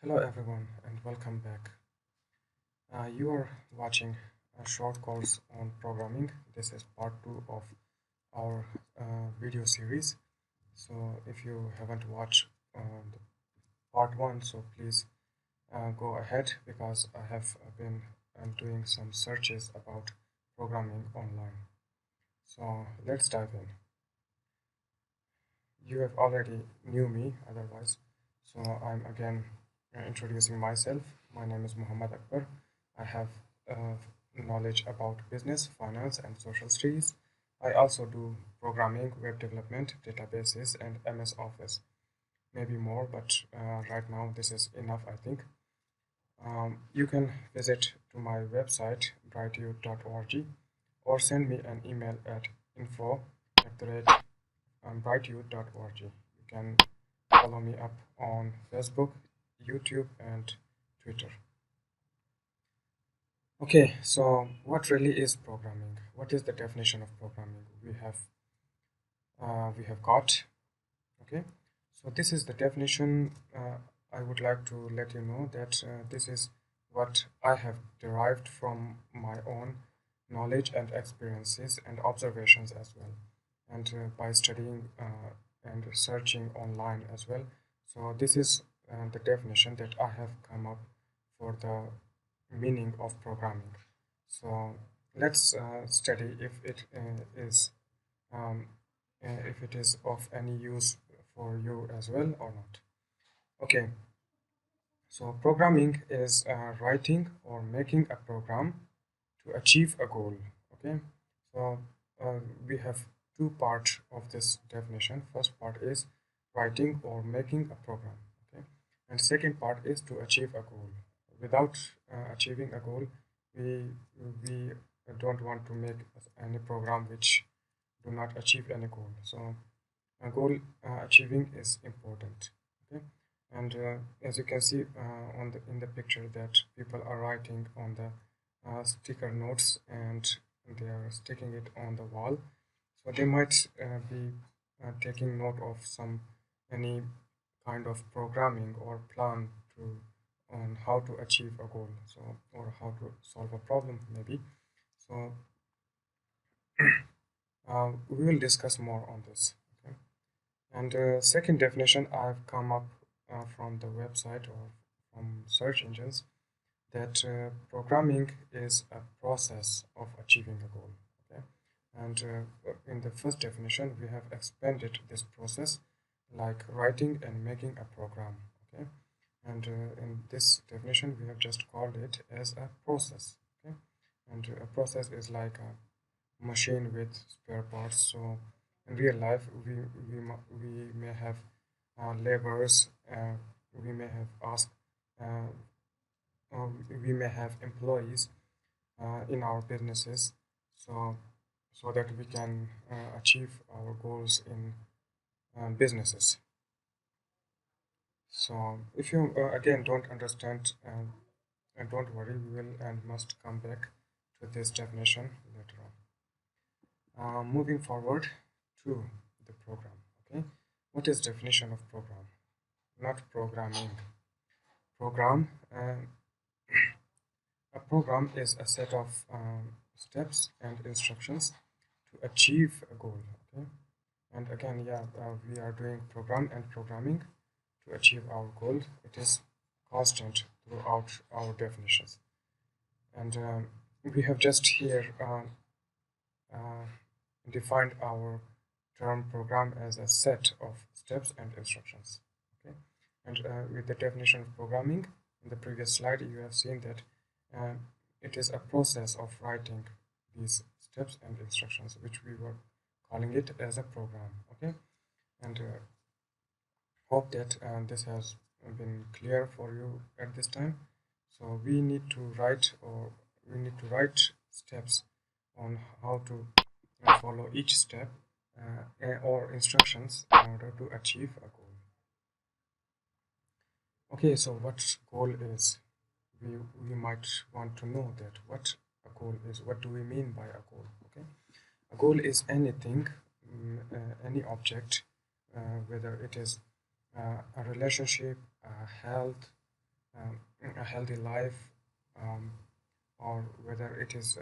Hello everyone and welcome back. You are watching a short course on programming. This is part 2 of our video series. So if you haven't watched the part 1, so please go ahead because I have been doing some searches about programming online. So let's dive in. You have already knew me otherwise. So I'm again introducing myself. My name is Muhammad Akbar. I have uh, knowledge about business, finance, and social studies. I also do programming, web development, databases, and MS Office. Maybe more, but right now this is enough, I think. You can visit to my website, brightyouth.org, or send me an email at info@brightyouth.org. You can follow me up on Facebook, YouTube, and Twitter. Okay, so what really is programming? What is the definition of programming? We have got. Okay, so this is the definition. I would like to let you know that this is what I have derived from my own knowledge and experiences and observations as well, and by studying and searching online as well. So this is the definition that I have come up for the meaning of programming. So let's study um, if it is of any use for you as well or not. Okay, so programming is writing or making a program to achieve a goal. Okay, so we have two parts of this definition. First part is writing or making a program. Okay, and second part is to achieve a goal. Without achieving a goal, we we don't want to make any program which do not achieve any goal. So a goal achieving is important. Okay, and as you can see on the in the picture that people are writing on the sticker notes and they are sticking it on the wall, so they might be taking note of some any kind of programming or plan to on how to achieve a goal, so or how to solve a problem maybe. So we will discuss more on this. Okay, and second definition I've come up from the website or from search engines, that programming is a process of achieving a goal. Okay, and in the first definition we have expanded this process like writing and making a program. Okay, and in this definition we have just called it as a process. Okay, and a process is like a machine with spare parts. So in real life we may have laborers, we may have asked uh, we may have employees in our businesses, so that we can achieve our goals in businesses. So if you again don't understand, and don't worry, we will and must come back to this definition later on. Moving forward to the program. Okay, what is definition of program? Not programming. Program. A program is a set of steps and instructions to achieve a goal. Okay, and again, yeah, we are doing program and programming to achieve our goal. It is constant throughout our definitions, and we have just here uh, defined our term program as a set of steps and instructions. Okay, and with the definition of programming in the previous slide, you have seen that uh, it is a process of writing these steps and instructions, which we were calling it as a program. Okay, and hope that this has been clear for you at this time. So we need to write, or we need to write steps on how to follow each step or instructions in order to achieve a goal. Okay, so what goal is? We might want to know that what a goal is. What do we mean by a goal? Okay, a goal is anything, any object, whether it is a relationship, health, a healthy life, um, or whether it is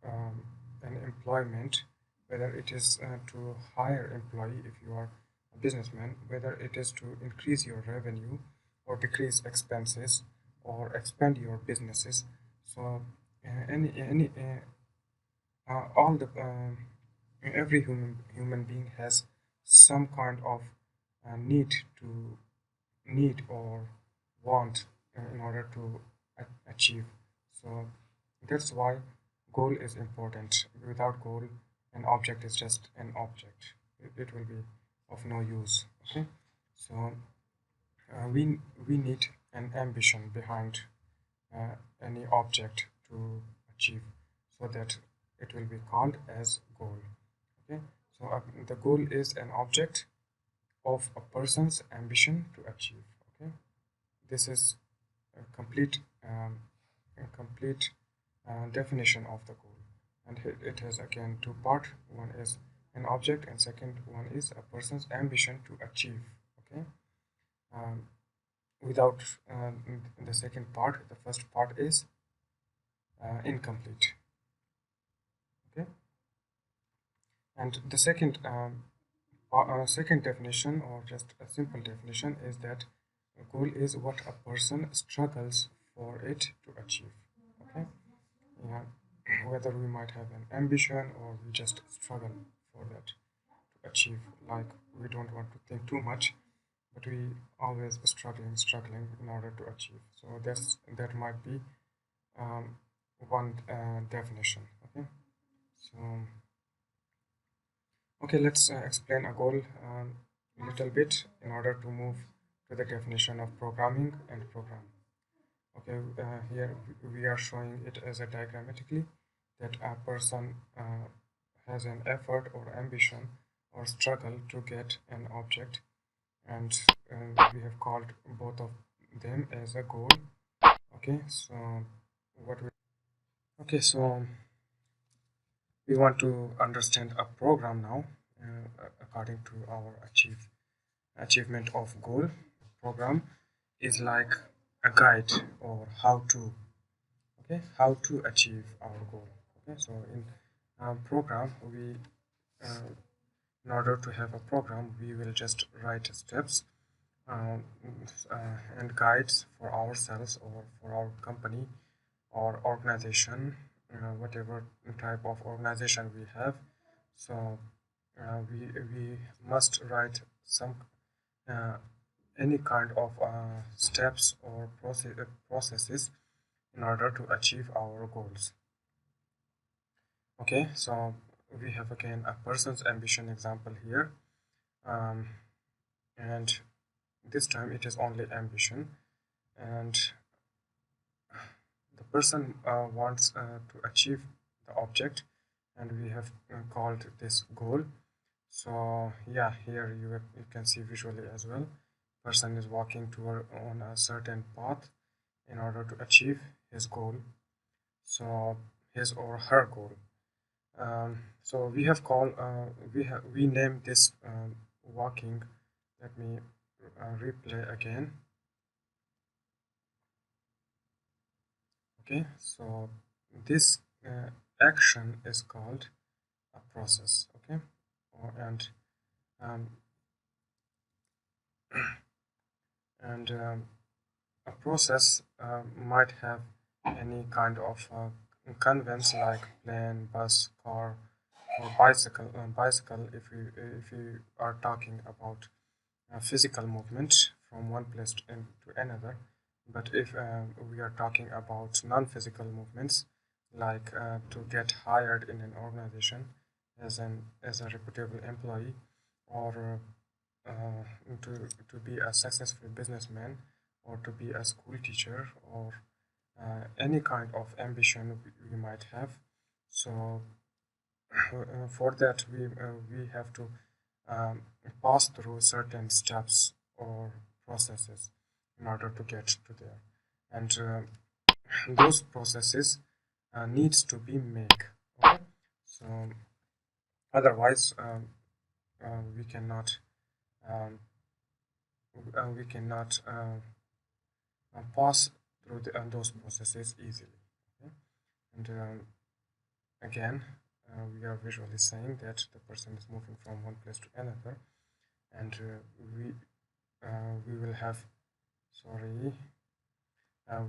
an employment, whether it is to hire employee if you are a businessman, whether it is to increase your revenue or decrease expenses or expand your businesses. So all the every human being has some kind of need to need or want in order to achieve. So that's why goal is important. Without goal, an object is just an object. It will be of no use. Okay, so we need an ambition behind any object to achieve, so that it will be called as goal. Okay, so the goal is an object of a person's ambition to achieve. Okay, this is a complete definition of the goal, and it has again two parts. One is an object, and second one is a person's ambition to achieve. Okay, um, without the second part, the first part is incomplete. Okay, and the second definition, or just a simple definition, is that a goal is what a person struggles for it to achieve. Okay, yeah, whether we might have an ambition or we just struggle for that to achieve. Like, we don't want to think too much, but we always struggling in order to achieve. So that might be um, one definition. Okay, so okay, let's explain a goal a little bit in order to move to the definition of programming and program. Okay, here we are showing it as a diagrammatically, that a person has an effort or ambition or struggle to get an object, and we have called both of them as a goal. Okay, so what we okay, so we want to understand a program now, according to our achievement of goal. Program is like a guide or how to, okay, how to achieve our goal. Okay, so in program, we uh, in order to have a program, we will just write steps um, and guides for ourselves or for our company or organization, whatever type of organization we have. So we must write some uh, any kind of steps or processes in order to achieve our goals. Okay, so we have again a person's ambition example here, um, and this time it is only ambition, and the person wants to achieve the object, and we have called this goal. So yeah, here you can see visually as well. Person is walking toward on a certain path in order to achieve his goal. So his or her goal. So we have called we name this walking. Let me replay again. Okay, so this action is called a process. Okay, and um, and a process might have any kind of conveyance like plane, bus, car, or bicycle. Bicycle, if we are talking about physical movement from one place to another. But if we are talking about non-physical movements, like to get hired in an organization as a reputable employee, or to be a successful businessman, or to be a school teacher, or any kind of ambition we might have. So for that we have to um, pass through certain steps or processes in order to get to there, and those processes needs to be made. Okay, so otherwise we cannot um, we cannot pass through those processes easily. Okay? And again, we are visually saying that the person is moving from one place to another, and we will have, sorry,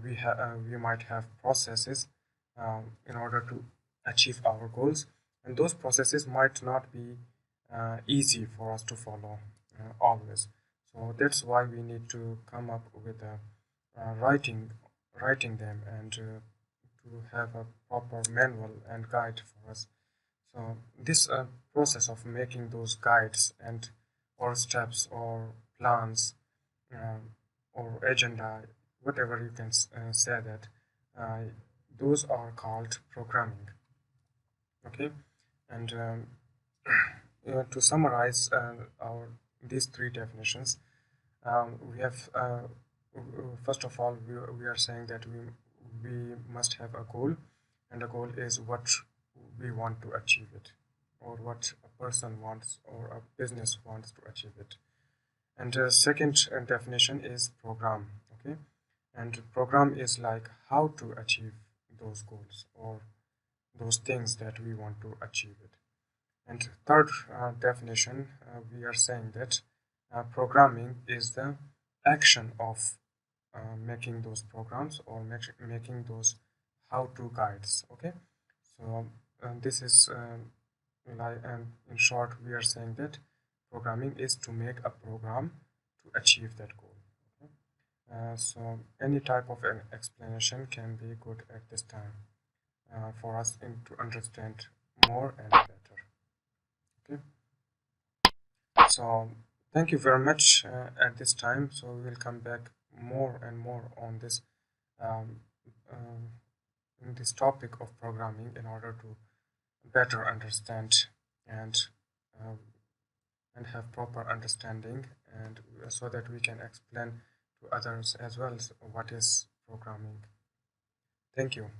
we might have processes in order to achieve our goals, and those processes might not be easy for us to follow always. So that's why we need to come up with writing them, and to have a proper manual and guide for us. So this process of making those guides and or steps or plans, um, or agenda, whatever you can say that, uh, those are called programming. Okay, and to summarize our these three definitions, we have first of all, we are saying that we must have a goal, and the goal is what we want to achieve it, or what a person wants or a business wants to achieve it. And the second definition is program. Okay, and program is like how to achieve those goals or those things that we want to achieve it. And third definition, we are saying that programming is the action of making those programs or making those how-to guides. Okay, so this is like, and in short, we are saying that programming is to make a program to achieve that goal. Okay? So any type of an explanation can be good at this time for us to understand more and better. Okay, so thank you very much at this time. So we will come back more and more on this um, um, in this topic of programming in order to better understand and um, and have proper understanding, and so that we can explain to others as well what is programming. Thank you.